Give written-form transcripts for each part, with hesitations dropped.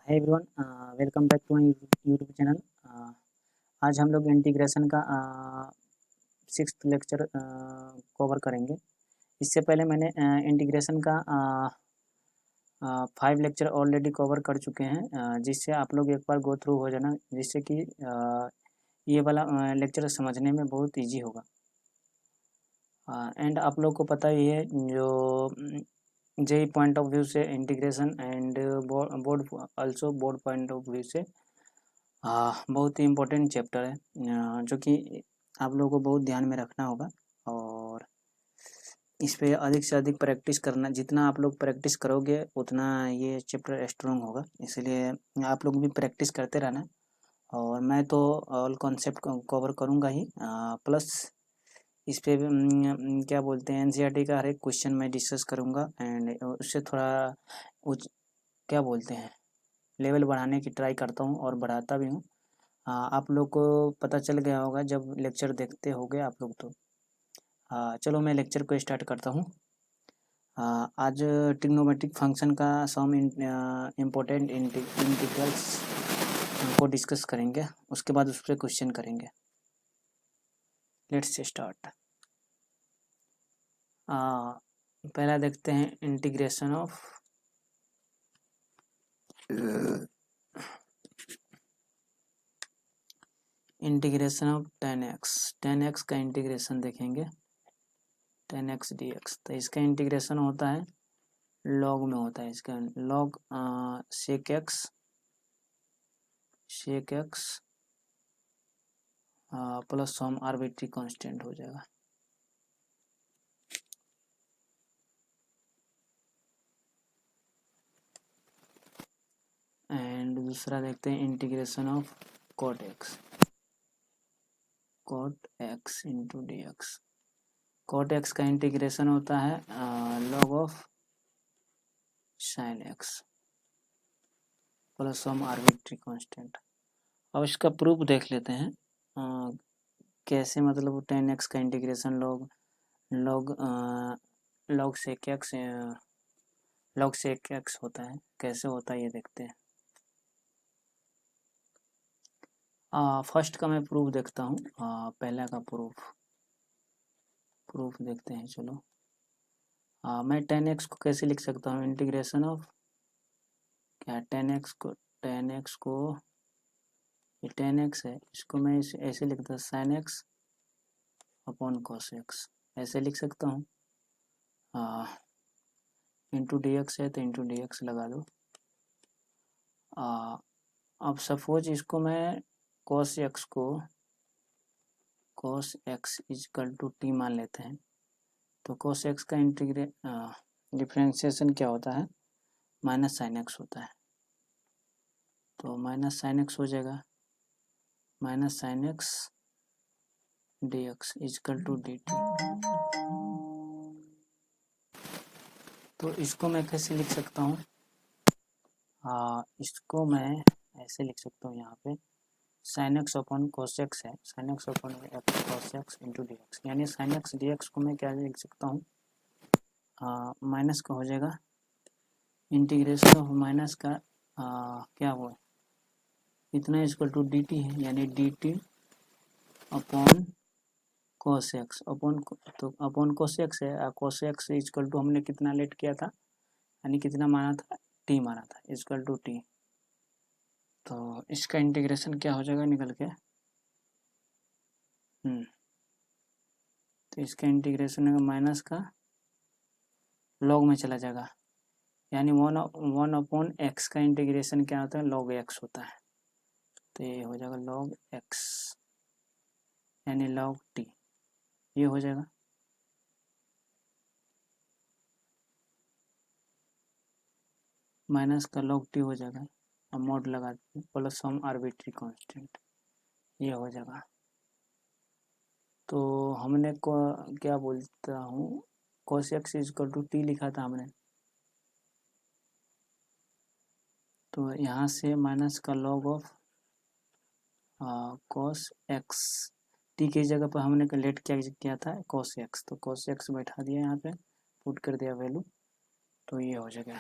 है everyone, welcome back to my YouTube channel. आज हम लोग इंटीग्रेशन का 6th लेक्चर कवर करेंगे। इससे पहले मैंने इंटीग्रेशन का 5 लेक्चर ऑलरेडी कवर कर चुके हैं, जिससे आप लोग एक बार गो थ्रू हो जाना, जिससे कि ये वाला लेक्चर समझने में बहुत इजी होगा। एंड आप लोग को पता ही है जो जेई पॉइंट ऑफ व्यू से integration and board also board point of view से बहुत ही इम्पोर्टेंट चैप्टर है, जो कि आप लोगों को बहुत ध्यान में रखना होगा और इस पे अधिक से अधिक प्रैक्टिस करना। जितना आप लोग प्रैक्टिस करोगे उतना ये चैप्टर स्ट्रॉन्ग होगा, इसलिए आप लोग भी प्रैक्टिस करते रहना। और मैं तो ऑल कॉन्सेप्ट कवर करूँगा ही, प्लस इस पे क्या बोलते हैं एनसीईआरटी का हर एक क्वेश्चन मैं डिस्कस करूँगा एंड उससे थोड़ा क्या बोलते हैं लेवल बढ़ाने की ट्राई करता हूँ और बढ़ाता भी हूँ। आप लोग को पता चल गया होगा जब लेक्चर देखते होगे आप लोग तो। चलो मैं लेक्चर को स्टार्ट करता हूँ। आज ट्रिग्नोमेट्रिक फंक्शन का सम इम्पोर्टेंट इंटीग्रल्स को डिस्कस करेंगे, उसके बाद उस पर क्वेश्चन करेंगे। Let's start. पहला देखते हैं इंटीग्रेशन ऑफ tan x का इंटीग्रेशन देखेंगे। tan x dx, तो इसका इंटीग्रेशन होता है लॉग में होता है। इसका log sec x plus some arbitrary constant हो जाएगा। एंड दूसरा देखते हैं integration of cot x into d x. cot x का इंटीग्रेशन होता है log of sin x plus some arbitrary constant. अब इसका प्रूफ देख लेते हैं कैसे, मतलब tan x का इंटीग्रेशन log sec x होता है, कैसे होता है ये देखते हैं। फर्स्ट का मैं प्रूफ देखता हूँ। पहला का प्रूफ देखते हैं। चलो मैं tan x को कैसे लिख सकता हूँ, इंटीग्रेशन ऑफ क्या tan x को ये tan x है, इसको मैं ऐसे लिखता हूँ sin x upon cos x, ऐसे लिख सकता हूँ। इंटू डी एक्स है तो इंटू डी एक्स लगा दो। अब सपोज इसको मैं cos x is equal to t मान लेते हैं, तो cos x का डिफ्रेंशिएशन क्या होता है, माइनस साइन एक्स होता है। तो माइनस साइन एक्स हो जाएगा, minus sine x d x is equal to d t. तो इसको मैं कैसे लिख सकता हूँ, इसको मैं ऐसे लिख सकता हूँ। यहाँ पे sine x upon cos x है, sine x upon cos x into d x, यानी साइन एक्स डी एक्स को मैं क्या लिख सकता हूँ, माइनस का हो जाएगा इंटीग्रेशन ऑफ माइनस का क्या हुआ इतना इजकल टू डी टी है, यानी d t upon cos x upon cos x है। कोस एक्स इजकल टू हमने कितना लेट किया था, यानी कितना माना था, टी माना था, इजकल टू टी। तो इसका इंटीग्रेशन क्या हो जाएगा निकल के, तो इसका इंटीग्रेशन है माइनस का लॉग में चला जाएगा, यानी 1 अपॉन एक्स का इंटीग्रेशन क्या होता है, लॉग एक्स होता है। तो ये हो जाएगा लॉग एक्स यानी लॉग टी, ये हो जाएगा। माइनस का लॉग टी हो जाएगा, अब मोड लगा दें प्लस सम आर्बिट्री कांस्टेंट, ये हो जाएगा। तो हमने को क्या बोलता हूँ, cos x is equal to t लिखा था हमने, तो यहाँ से माइनस का log of cos x, t की जगह पर हमने लेट क्या किया था cos x, तो cos x बैठा दिया यहाँ पे, पुट कर दिया वैल्यू, तो ये हो जाएगा।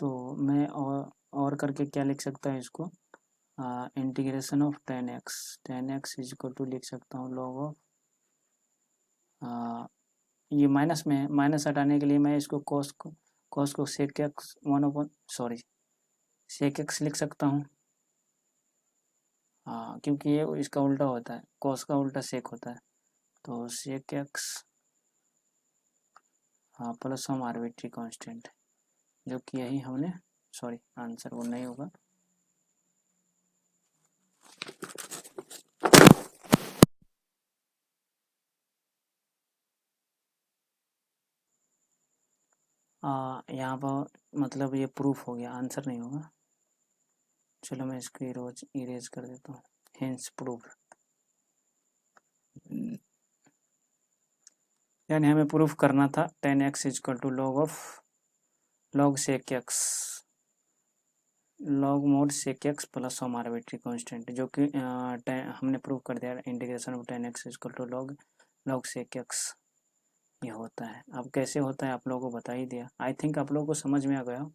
तो मैं और करके क्या लिख सकता हूँ इसको, integration of tan x is equal to लिख सकता हूँ लॉग ऑफ, ये माइनस में है, माइनस हटाने के लिए मैं इसको कॉस को सेक एक्स सेक एक्स लिख सकता हूँ। हाँ, क्योंकि ये इसका उल्टा होता है, कॉस का उल्टा सेक होता है, तो सेक एक्स हाँ प्लस सम आर्बिट्री कांस्टेंट, जो कि यही हमने आंसर वो नहीं होगा। यहाँ पर मतलब ये प्रूफ हो गया, आंसर नहीं होगा। चलो मैं इसको इरेज कर देता हूँ, हेंस प्रूफ। यानी हमें प्रूफ करना था tan x is equal to log sec x, log mod sec x plus some arbitrary constant, जो कि हमने प्रूफ कर दिया integration of tan x is equal to log sec x ये होता है। अब कैसे होता है आप लोगों को बता ही दिया, आई थिंक आप लोगों को समझ में आ गया।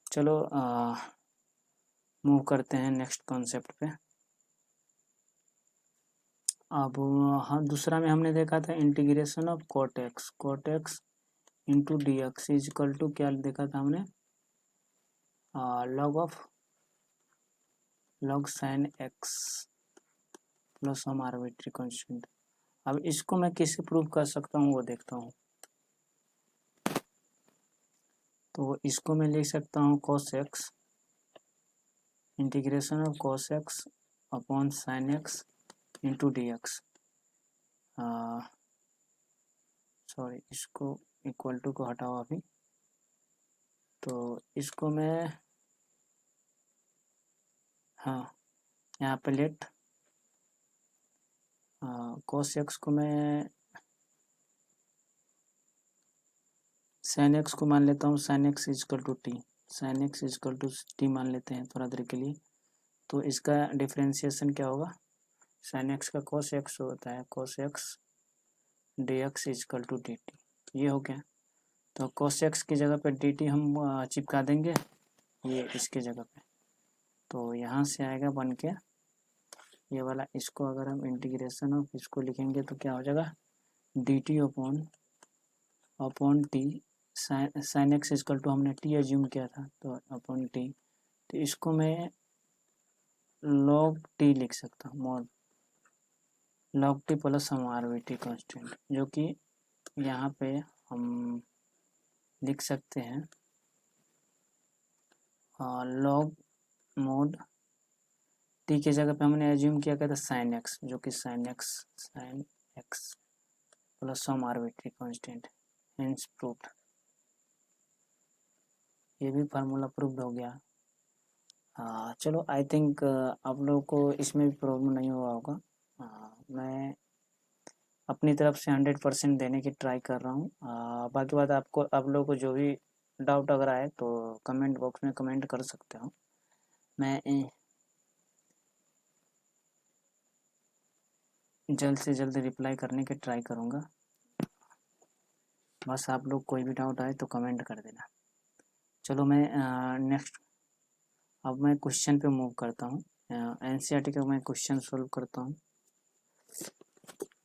चलो मूव करते हैं नेक्स्ट कॉन्सेप्ट पे। अब हाँ, दूसरा में हमने देखा था integration of cot x into d x is equal to क्या देखा था हमने, log sine x plus some arbitrary constant. अब इसको मैं किससे प्रूव कर सकता हूँ वो देखता हूँ। तो इसको मैं लिख सकता हूँ cos x integration of cos x upon sine x into d x, इसको इक्वल टू को हटाओ अभी। तो इसको मैं यहाँ पे लेट कॉस एक्स को मैं साइन एक्स को मान लेता हूँ sine x is equal to t मान लेते हैं थोड़ा देर के लिए। तो इसका डिफ्रेंशिएशन क्या होगा, साइन एक्स का कॉस एक्स होता है cos x d x is equal to d t, ये हो गया। तो कॉस एक्स की जगह पे डी टी हम चिपका देंगे ये इसके जगह पे, तो यहाँ से आएगा बन के ये वाला। इसको अगर हम इंटीग्रेशन ऑफ इसको लिखेंगे तो क्या हो जाएगा, d t upon t sine x is equal to हमने टी एज्यूम किया था तो अपॉन टी, तो इसको मैं लॉग टी लिख सकता हूँ, mod log T plus some arbitrary constant, जो कि यहाँ पे हम लिख सकते हैं लॉग मोड टी की जगह पे हमने एज्यूम किया था साइन एक्स, जो कि sign x plus some arbitrary constant, hence proved. ये भी फार्मूला प्रूव्ड हो गया। चलो आई थिंक आप लोगों को इसमें भी प्रॉब्लम नहीं हुआ होगा। मैं अपनी तरफ से 100% देने की ट्राई कर रहा हूँ। बाकी बात आपको आप लोगों को जो भी डाउट अगर आए तो कमेंट बॉक्स में कमेंट कर सकते हो, मैं जल्द से जल्द रिप्लाई करने की ट्राई करूँगा। बस आप लोग कोई भी डाउट आए तो कमेंट कर देना। चलो मैं नेक्स्ट अब मैं क्वेश्चन पे मूव करता हूँ। एनसीईआरटी का मैं क्वेश्चन सोल्व करता हूँ।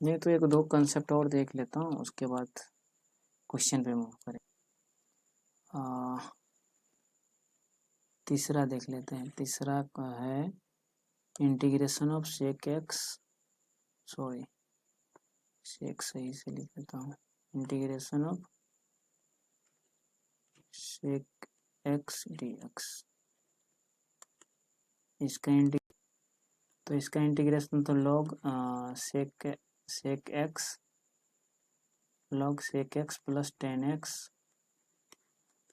नहीं तो एक दो कंसेप्ट और देख लेता हूँ, उसके बाद क्वेश्चन पे मूव करें। तीसरा देख लेते हैं। तीसरा का है integration of sec x sec सही से लिख लेता हूँ, integration of sec x d x. इसका इंटीग्रेशन तो log sec x plus tan x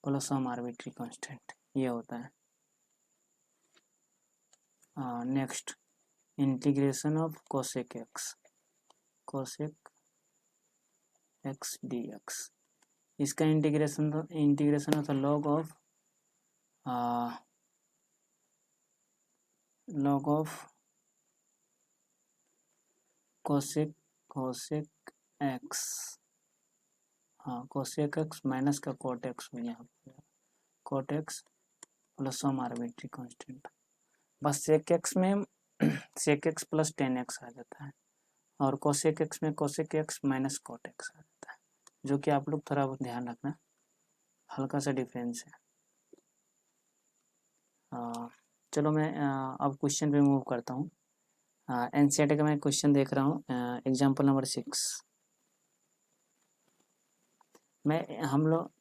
plus some arbitrary constant ये होता है। Next integration of cosec x d x. इसका इंटीग्रेशन होता है log of cosec x, cosec x minus का cot x हो, यहाँ cot x plus some arbitrary constant. बस सेक एक्स में सेक एक्स प्लस टेन एक्स आ जाता है, और कोसेक एक्स में cosec x minus cot x आ जाता है, जो कि आप लोग थोड़ा बहुत ध्यान रखना, हल्का सा डिफरेंस है। चलो मैं अब क्वेश्चन पे मूव करता हूँ। एनसीईआरटी का मैं क्वेश्चन देख रहा हूँ, एग्जाम्पल नंबर 6। हम लोग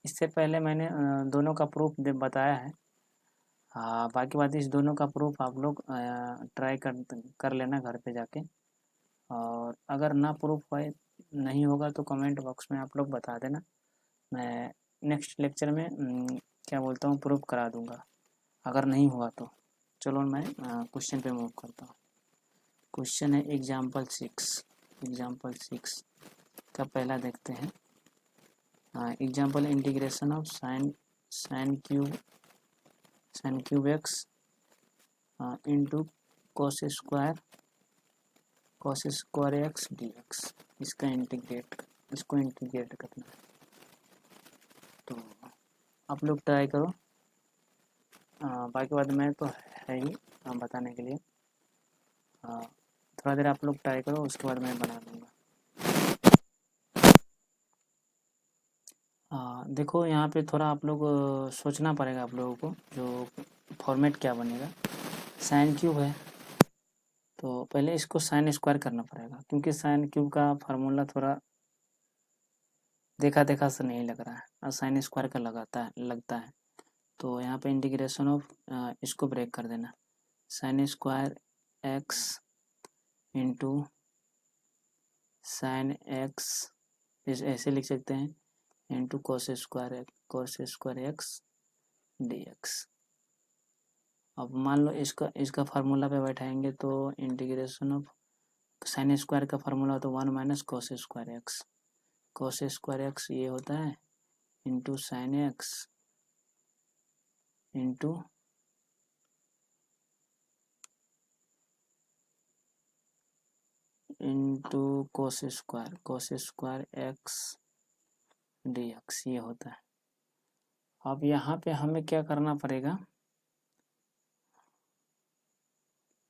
इससे पहले मैंने दोनों का प्रूफ बताया है। बाकी बात इस दोनों का प्रूफ आप लोग ट्राई कर लेना घर पे जाके, और अगर ना प्रूफ नहीं होगा तो कमेंट बॉक्स में आप लोग बता देना, मैं नेक्स्ट लेक्चर में क्या बोलता हूँ प्रूफ करा दूँगा, अगर नहीं हुआ तो। चलो मैं क्वेश्चन पे मूव करता हूँ। क्वेश्चन है एग्जाम्पल 6 का पहला देखते हैं। Example integration of sine cube x into cos square x d x, इसको इंटीग्रेट करना है। तो आप लोग ट्राई करो, बाकी बात मैं तो है ही बताने के लिए। थोड़ा देर आप लोग ट्राई करो, उसके बाद मैं बना दूँगा। देखो यहाँ पे थोड़ा आप लोग सोचना पड़ेगा आप लोगों को, जो फॉर्मेट क्या बनेगा। साइन क्यूब है तो पहले इसको साइन स्क्वायर करना पड़ेगा, क्योंकि साइन क्यूब का फार्मूला थोड़ा देखा सा नहीं लग रहा है, और साइन स्क्वायर का लगता है। तो यहाँ पे इंटीग्रेशन ऑफ इसको ब्रेक कर देना, sine square x into sine x, ऐसे लिख सकते हैं, into cos square x d x. अब मान लो इसका फार्मूला पे बैठाएंगे तो इंटीग्रेशन ऑफ साइन स्क्वायर का फार्मूला तो 1 माइनस कोस स्क्वायर एक्स ये होता है, into sine x into cos square x d x ये होता है। अब यहाँ पे हमें क्या करना पड़ेगा,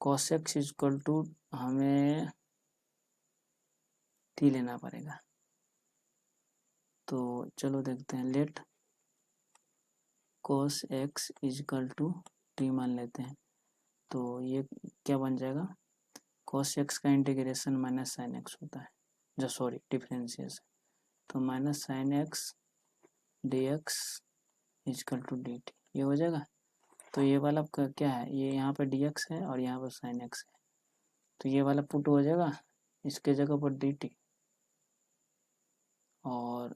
cos x इक्वल टू हमें t लेना पड़ेगा। तो चलो देखते हैं, let cos x equal to t मान लेते हैं। तो ये क्या बन जाएगा, cos x का इंटीग्रेशन माइनस साइन एक्स होता है, जो सॉरी डिफरेंशिएशन, तो minus sine x d x equal to d t, ये हो जाएगा। तो ये वाला क्या है, ये यहाँ पे डी एक्स है और यहाँ पर साइन एक्स है, तो ये वाला पुट हो जाएगा इसके जगह पर डी टी, और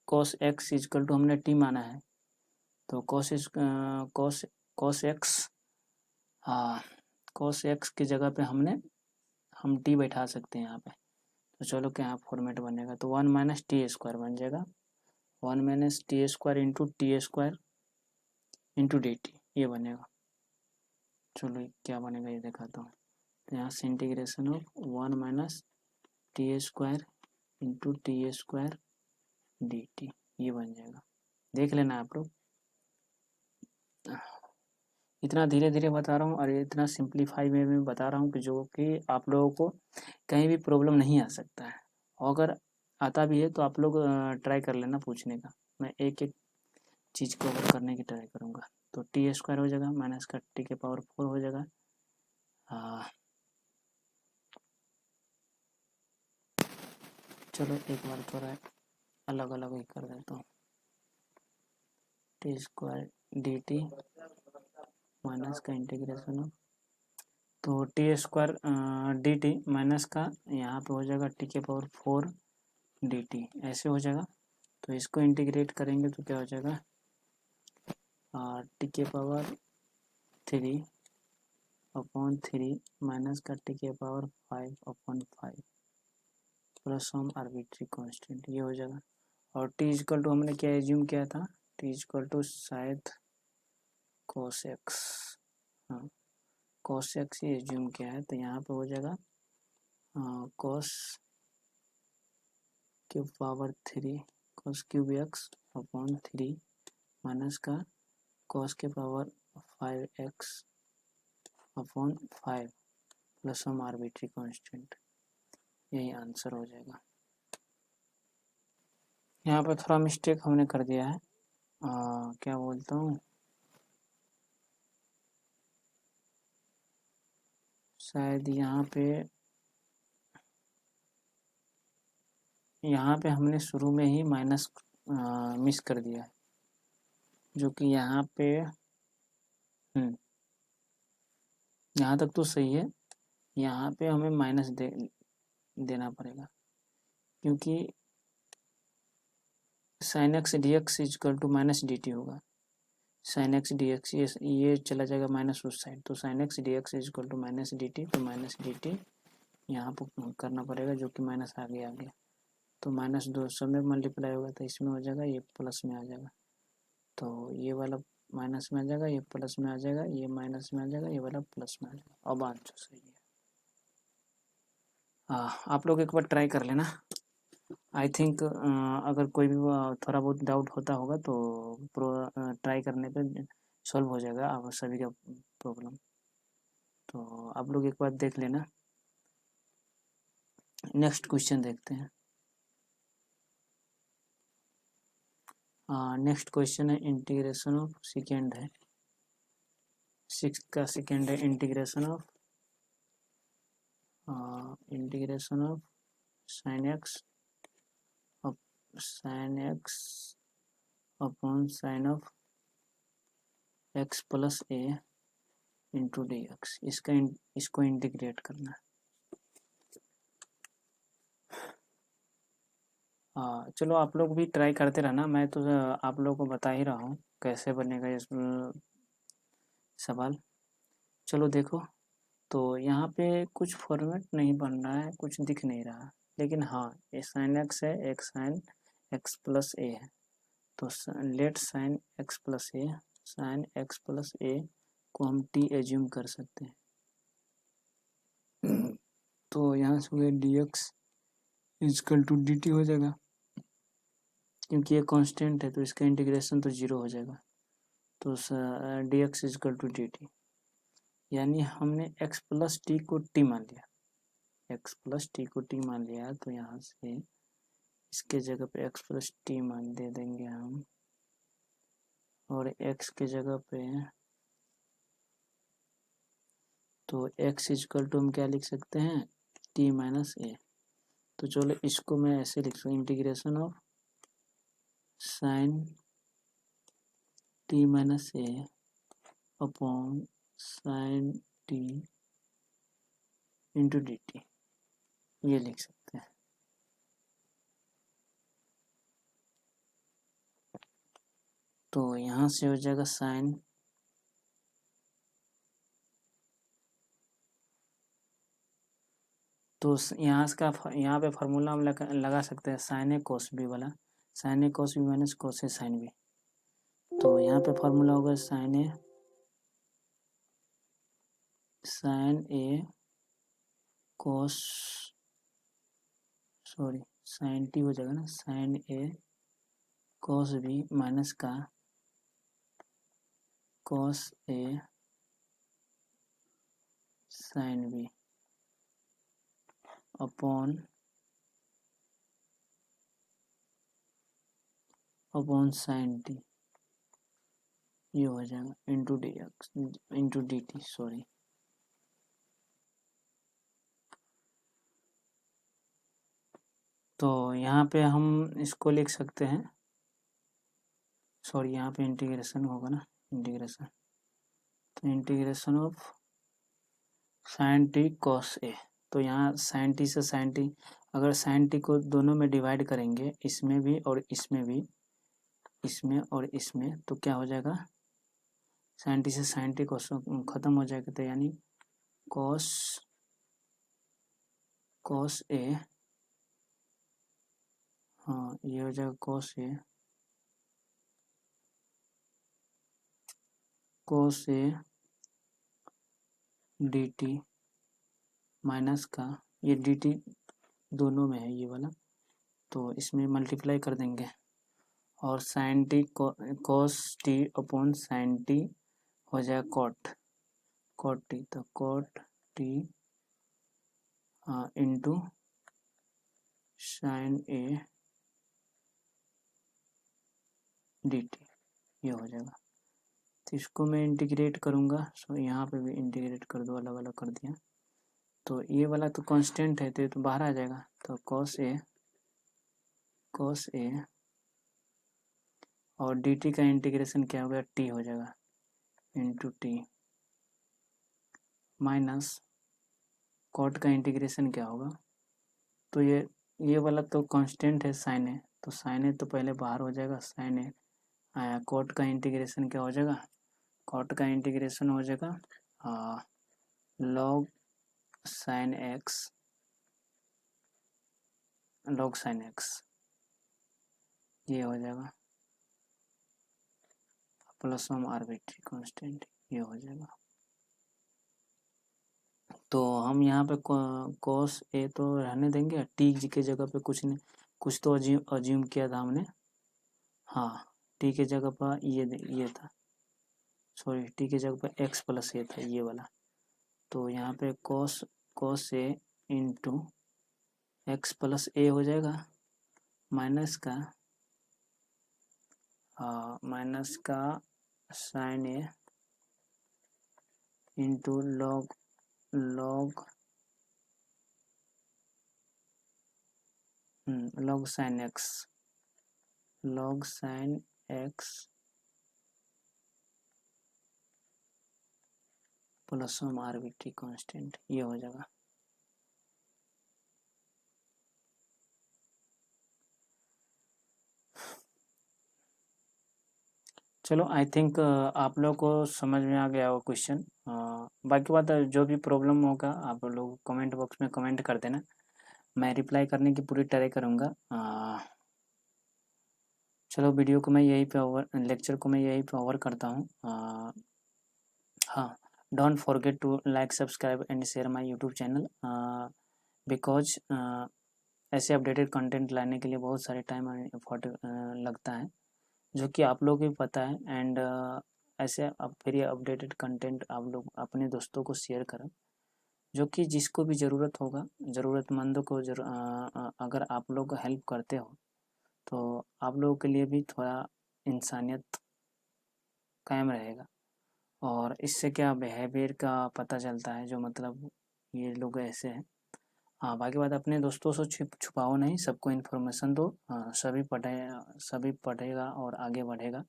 cos x इक्वल टू हमने t माना है, तो cos x की जगह पे हम t बैठा सकते हैं यहाँ पे। तो चलो क्या फॉर्मेट बनेगा, तो 1 माइनस टी स्क्वायर बन जाएगा, 1 minus T square into T square into d t, ये बनेगा। चलो क्या बनेगा ये दिखाता हूँ। तो यहाँ से integration of 1 minus T square into T square D t, ये बन जाएगा। देख लेना आप लोग, इतना धीरे धीरे बता रहा हूँ और इतना सिंप्लीफाई में बता रहा हूँ कि जो कि आप लोगों को कहीं भी प्रॉब्लम नहीं आ सकता है, और अगर आता भी है तो आप लोग ट्राई कर लेना पूछने का, मैं एक एक चीज़ को अगर करने की ट्राई करूँगा। तो टी स्क्वायर हो जाएगा माइनस का टी के पावर 4 हो जाएगा, चलो एक बार थोड़ा अलग अलग ही कर देता हूँ, T square D T minus का इंटीग्रेशन ऑफ, तो T square D T minus का यहाँ पे हो जाएगा टी के पावर 4 डी टी, ऐसे हो जाएगा। तो इसको इंटीग्रेट करेंगे तो क्या हो जाएगा, टी के पावर 3 अपॉन 3 माइनस का टी के power 5 upon 5 plus some arbitrary constant, ये हो जाएगा। और टी इक्वल टू हमने क्या एज्यूम किया था, टी इक्वल टू शायद cos x, हाँ cos x ये एज्यूम किया है, तो यहाँ पे हो जाएगा cos cube power 3 cos cube x upon 3 minus का कॉस के power 5x upon 5 plus some arbitrary constant, यही आंसर हो जाएगा। यहाँ पर थोड़ा मिस्टेक हमने कर दिया है, क्या बोलता हूँ, शायद यहाँ पे हमने शुरू में ही माइनस मिस कर दिया है, जो कि यहाँ पे यहाँ तक तो सही है, यहाँ पे हमें माइनस देना पड़ेगा, क्योंकि sine x d x is equal to minus d t होगा। साइन एक्स डी एक्स ये चला जाएगा माइनस उस साइड, तो sine x d x is equal to minus d t, तो माइनस डी टी यहाँ पर करना पड़ेगा, जो कि माइनस आ गया तो माइनस 200 में मल्टीप्लाई होगा तो इसमें हो जाएगा, ये प्लस में आ जाएगा, तो ये वाला माइनस में आ जाएगा, ये प्लस में आ जाएगा, ये माइनस में आ जाएगा, ये वाला प्लस में आ जाएगा। अब आंसर सही है। आप लोग एक बार ट्राई कर लेना। आई थिंक अगर कोई भी थोड़ा बहुत डाउट होता होगा तो ट्राई करने पे सॉल्व हो जाएगा आप सभी का प्रॉब्लम, तो आप लोग एक बार देख लेना। नेक्स्ट क्वेश्चन देखते हैं। नेक्स्ट क्वेश्चन है इंटीग्रेशन ऑफ सेकेंड है, 6 का सेकेंड है integration of sign x upon sine of x plus A into d x, इसको इंटीग्रेट करना है। चलो आप लोग भी ट्राई करते रहना, मैं तो आप लोगों को बता ही रहा हूँ कैसे बनेगा इस सवाल। चलो देखो, तो यहाँ पे कुछ फॉर्मेट नहीं बन रहा है, कुछ दिख नहीं रहा, लेकिन हाँ ये साइन एक्स है, एक साइन एक्स प्लस ए है, तो लेट साइन एक्स प्लस ए, साइन एक्स प्लस ए को हम टी एज्यूम कर सकते हैं। तो यहाँ से हो गया d x is equal to d t हो जाएगा, क्योंकि ये कांस्टेंट है तो इसका इंटीग्रेशन तो 0 हो जाएगा, तो d x is equal to d t, यानी हमने x प्लस टी को t मान लिया, x प्लस टी को t मान लिया, तो यहाँ से इसके जगह पे x प्लस टी मान दे देंगे हम, और x के जगह पे तो x इजकल टू हम क्या लिख सकते हैं, t माइनस ए। तो चलो इसको मैं ऐसे लिख सकता हूँ, integration of sine T minus A upon sine T into d t, ये लिख सकते हैं। तो यहाँ से हो जाएगा साइन, तो यहाँ पे फार्मूला हम लगा सकते हैं साइन ए कोस बी वाला, sine a cos b minus cos a sine b. तो यहाँ पे फार्मूला होगा sine a cos, sorry sine t हो जाएगा ना, sine a cos b minus का cos a sine b upon sine t, ये हो जाएगा into d x into d t, sorry. तो यहाँ पे हम इसको लिख सकते हैं, सॉरी यहाँ पे इंटीग्रेशन होगा ना, इंटीग्रेशन, तो integration of sine t cos a, तो यहाँ साइन टी से साइन टी, अगर साइन टी को दोनों में डिवाइड करेंगे, इसमें भी और इसमें भी, इसमें और इसमें, तो क्या हो जाएगा, साइन टी से साइन टी कॉस खत्म हो जाएगा, तो यानी कॉस ए, हाँ ये हो जाएगा cos A d T minus का, ये डी टी दोनों में है ये वाला, तो इसमें मल्टीप्लाई कर देंगे, और sine t cos t upon sine t हो जाएगा कॉट टी, तो cot t into sine a d t, ये हो जाएगा। तो इसको मैं इंटीग्रेट करूँगा, सो यहाँ पे भी इंटीग्रेट कर दो, अलग अलग कर दिया। तो ये वाला तो कांस्टेंट है तो ये तो बाहर आ जाएगा, तो cos ए और dt का इंटीग्रेशन क्या हो गया, t हो जाएगा इंटू टी, माइनस कॉट का इंटीग्रेशन क्या होगा, तो ये वाला तो कांस्टेंट है साइन ए, तो साइन ए तो पहले बाहर हो जाएगा, साइन ए आया, कॉट का इंटीग्रेशन क्या हो जाएगा, कॉट का इंटीग्रेशन हो जाएगा log sine x, log sine x, ये हो जाएगा प्लस सम आर्बिट्री कांस्टेंट, ये हो जाएगा। तो हम यहाँ पे कॉस ए तो रहने देंगे, टी की जगह पे कुछ तो अज्यूम किया था हमने, हाँ टी के जगह पर ये था, सॉरी टी के जगह पर एक्स प्लस ए था ये वाला, तो यहाँ पे cos a into x plus a हो जाएगा, माइनस का sine a into log sine x plus some arbitrary constant, ये हो जाएगा। चलो आई थिंक आप लोग को समझ में आ गया वो क्वेश्चन, बाकी बात जो भी प्रॉब्लम होगा आप लोग कमेंट बॉक्स में कमेंट कर देना, मैं रिप्लाई करने की पूरी ट्राई करूँगा। चलो वीडियो को मैं यहीं पे लेक्चर को मैं यहीं पे ओवर करता हूँ। हाँ, don't forget to like subscribe and share my YouTube channel, because ऐसे अपडेटेड कंटेंट लाने के लिए बहुत सारे टाइम एंड एफर्ट लगता है, जो कि आप लोग भी पता है, एंड ऐसे फिर ये अपडेटेड कंटेंट आप लोग अपने दोस्तों को शेयर करें, जो कि जिसको भी ज़रूरत होगा, ज़रूरतमंदों को अगर आप लोग हेल्प करते हो तो आप लोगों के लिए भी थोड़ा इंसानियत कायम रहेगा, और इससे क्या बिहेवियर का पता चलता है, जो मतलब ये लोग ऐसे हैं। हाँ, बाकी बात अपने दोस्तों से छुपाओ नहीं, सबको इन्फॉर्मेशन दो, सभी पढ़ेगा और आगे बढ़ेगा।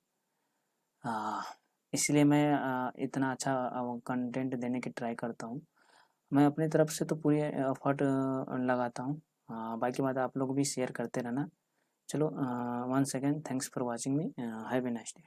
इसलिए मैं इतना अच्छा कंटेंट देने की ट्राई करता हूँ, मैं अपनी तरफ से तो पूरी एफर्ट लगाता हूँ। बाकी बात आप लोग भी शेयर करते रहना। चलो once again thanks for watching me, have a nice day.